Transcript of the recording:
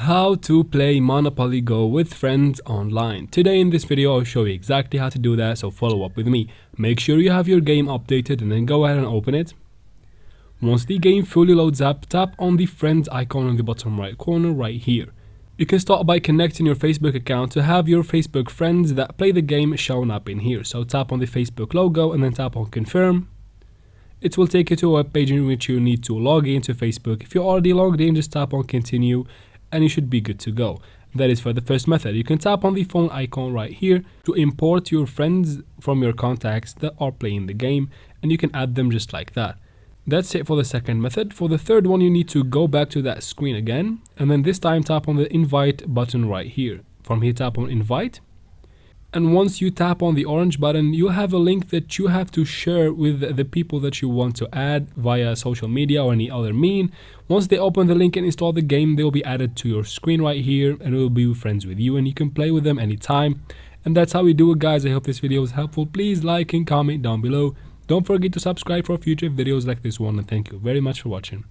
How to play Monopoly Go with friends online. Today in this video I'll show you exactly how to do that, so follow up with me. Make sure you have your game updated and then go ahead and open it. Once the game fully loads up, tap on the friends icon in the bottom right corner right here. You can start by connecting your Facebook account to have your Facebook friends that play the game shown up in here. So tap on the Facebook logo and then tap on confirm. It will take you to a web page in which you need to log into Facebook. If you're already logged in, just tap on continue and you should be good to go. That is for the first method. You can tap on the phone icon right here to import your friends from your contacts that are playing the game, and you can add them just like that. That's it for the second method. For the third one, you need to go back to that screen again, and then this time tap on the invite button right here. From here, tap on invite. And once you tap on the orange button, you have a link that you have to share with the people that you want to add via social media or any other mean. Once they open the link and install the game, they will be added to your screen right here and will be friends with you, and you can play with them anytime. And that's how we do it, guys. I hope this video was helpful. Please like and comment down below. Don't forget to subscribe for future videos like this one, and thank you very much for watching.